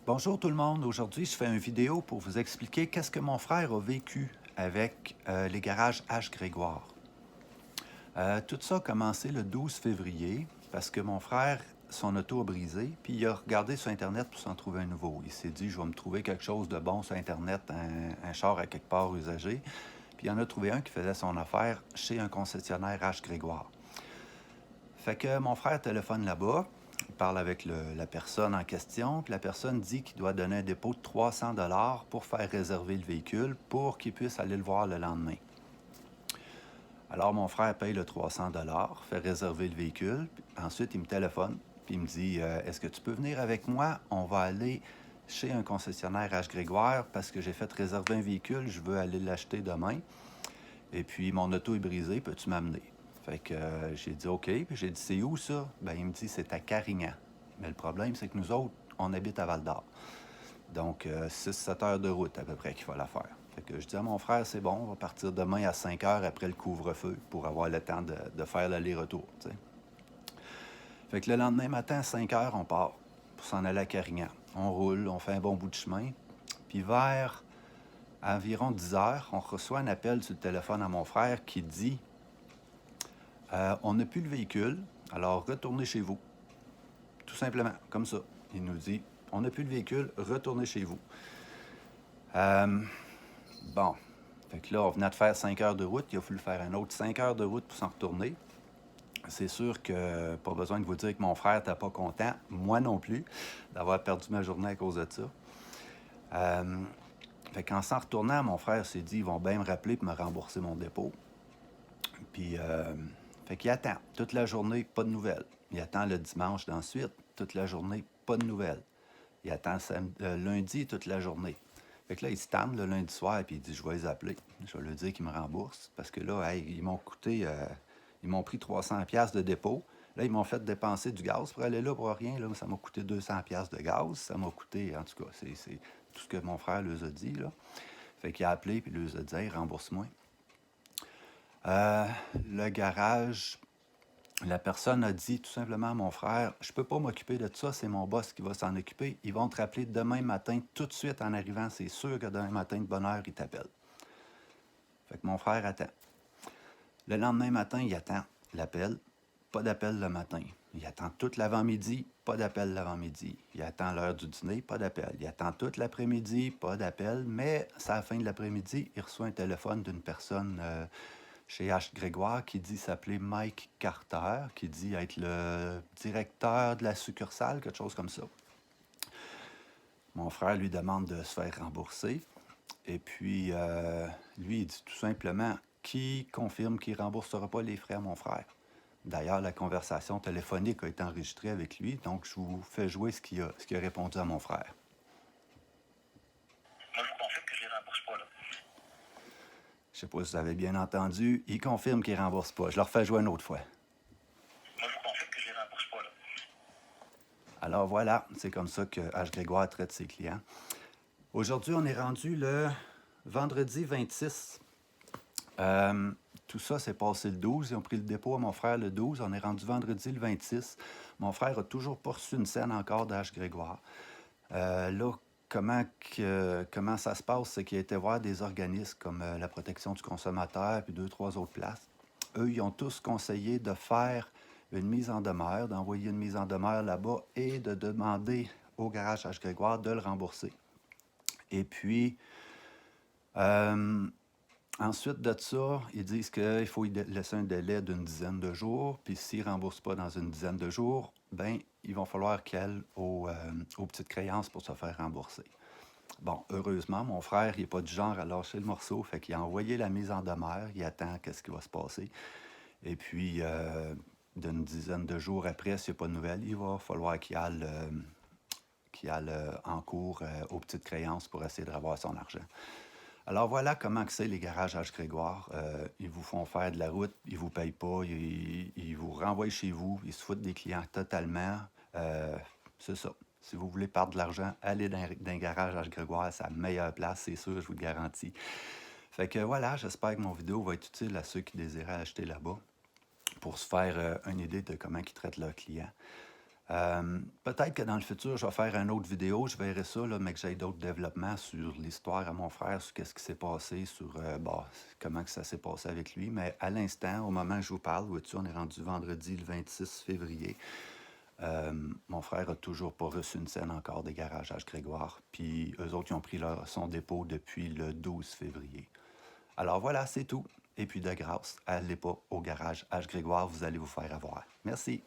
Bonjour tout le monde, aujourd'hui je fais une vidéo pour vous expliquer qu'est-ce que mon frère a vécu avec les garages H. Grégoire. Tout ça a commencé le 12 février parce que mon frère, son auto a brisé, puis il a regardé sur Internet pour s'en trouver un nouveau. Il s'est dit, je vais me trouver quelque chose de bon sur Internet, un char à quelque part usagé, puis il en a trouvé un qui faisait son affaire chez un concessionnaire H. Grégoire. Fait que mon frère téléphone là-bas, il parle avec la personne en question, puis la personne dit qu'il doit donner un dépôt de 300 $ pour faire réserver le véhicule pour qu'il puisse aller le voir le lendemain. Alors mon frère paye le 300 $, fait réserver le véhicule, puis ensuite il me téléphone, puis il me dit est-ce que tu peux venir avec moi? On va aller chez un concessionnaire H. Grégoire parce que j'ai fait réserver un véhicule, je veux aller l'acheter demain. Et puis mon auto est brisée, peux-tu m'amener? Fait que j'ai dit OK, puis j'ai dit c'est où ça? Ben il me dit c'est à Carignan. Mais le problème, c'est que nous autres, on habite à Val-d'Or. Donc 6-7 heures de route à peu près qu'il faut la faire. Fait que je dis à mon frère, c'est bon, on va partir demain à 5 heures après le couvre-feu pour avoir le temps de faire l'aller-retour, t'sais. Fait que le lendemain matin à 5 heures, on part pour s'en aller à Carignan. On roule, on fait un bon bout de chemin. Puis vers environ 10 heures, on reçoit un appel sur le téléphone à mon frère qui dit on n'a plus le véhicule, alors retournez chez vous. Tout simplement, comme ça. Il nous dit on n'a plus le véhicule, retournez chez vous. Bon, fait que là, on venait de faire 5 heures de route, il a fallu faire un autre 5 heures de route pour s'en retourner. C'est sûr que pas besoin de vous dire que mon frère n'était pas content, moi non plus, d'avoir perdu ma journée à cause de ça. Fait qu'en s'en retournant, mon frère s'est dit ils vont bien me rappeler pour me rembourser mon dépôt. Puis, fait qu'il attend toute la journée, pas de nouvelles. Il attend le dimanche d'ensuite, toute la journée, pas de nouvelles. Il attend lundi, toute la journée. Fait que là, il se tanne le lundi soir, puis il dit, je vais les appeler. Je vais leur dire qu'ils me remboursent. Parce que là, hey, ils m'ont pris 300$ de dépôt. Là, ils m'ont fait dépenser du gaz pour aller là pour rien. Là, ça m'a coûté 200$ de gaz. Ça m'a coûté, en tout cas, c'est tout ce que mon frère leur a dit, là. Fait qu'il a appelé, puis il leur a dit, hey, rembourse-moi. Le garage, la personne a dit tout simplement à mon frère, je peux pas m'occuper de ça, c'est mon boss qui va s'en occuper. Ils vont te rappeler demain matin, tout de suite en arrivant. C'est sûr que demain matin, de bonne heure, ils t'appellent. Fait que mon frère attend. Le lendemain matin, il attend l'appel. Pas d'appel le matin. Il attend toute l'avant-midi, pas d'appel l'avant-midi. Il attend l'heure du dîner, pas d'appel. Il attend toute l'après-midi, pas d'appel. Mais à la fin de l'après-midi, il reçoit un téléphone d'une personne chez H. Grégoire qui dit s'appeler Mike Carter, qui dit être le directeur de la succursale, quelque chose comme ça. Mon frère lui demande de se faire rembourser. Et puis, lui, il dit tout simplement qui confirme qu'il ne remboursera pas les frais à mon frère. D'ailleurs, la conversation téléphonique a été enregistrée avec lui, donc je vous fais jouer ce qu'il a répondu à mon frère. Moi, je vous confirme que je les rembourse pas, là. Je ne sais pas si vous avez bien entendu. Il confirme qu'il ne rembourse pas. Je le refais jouer une autre fois. Moi, je vous confirme que je les rembourse pas, là. Alors voilà, c'est comme ça que H. Grégoire traite ses clients. Aujourd'hui, on est rendu le vendredi 26. Tout ça s'est passé le 12. Ils ont pris le dépôt à mon frère le 12. On est rendu vendredi le 26. Mon frère n'a toujours pas reçu une scène encore d'H. Grégoire. Là, comment ça se passe, c'est qu'il a été voir des organismes comme la protection du consommateur puis 2-3 autres places. Eux, ils ont tous conseillé de faire une mise en demeure, d'envoyer une mise en demeure là-bas et de demander au garage H. Grégoire de le rembourser. Et puis, ensuite de ça, ils disent qu'il faut laisser un délai d'une dizaine de jours, puis s'ils ne remboursent pas dans une dizaine de jours, ben il va falloir qu'ils aillent aux petites créances pour se faire rembourser. Bon, heureusement, mon frère, il n'est pas du genre à lâcher le morceau, fait qu'il a envoyé la mise en demeure, il attend qu'est-ce qui va se passer. Et puis, d'une dizaine de jours après, s'il n'y a pas de nouvelles, il va falloir qu'il aille en cours aux petites créances pour essayer de revoir son argent. Alors voilà comment que c'est les garages H. Grégoire. Ils vous font faire de la route, ils ne vous payent pas, ils vous renvoient chez vous, ils se foutent des clients totalement. C'est ça. Si vous voulez perdre de l'argent, allez dans un garage H. Grégoire, c'est la meilleure place, c'est sûr, je vous le garantis. Fait que voilà, j'espère que mon vidéo va être utile à ceux qui désiraient acheter là-bas pour se faire une idée de comment ils traitent leurs clients. Peut-être que dans le futur, je vais faire une autre vidéo, je verrai ça, là, mais que j'ai d'autres développements sur l'histoire à mon frère, sur qu'est-ce qui s'est passé, sur comment que ça s'est passé avec lui. Mais à l'instant, au moment où je vous parle, vois-tu, on est rendu vendredi le 26 février. Mon frère a toujours pas reçu une scène encore des garages H. Grégoire. Puis eux autres, ils ont pris son dépôt depuis le 12 février. Alors voilà, c'est tout. Et puis de grâce, allez pas au garage H. Grégoire, vous allez vous faire avoir. Merci.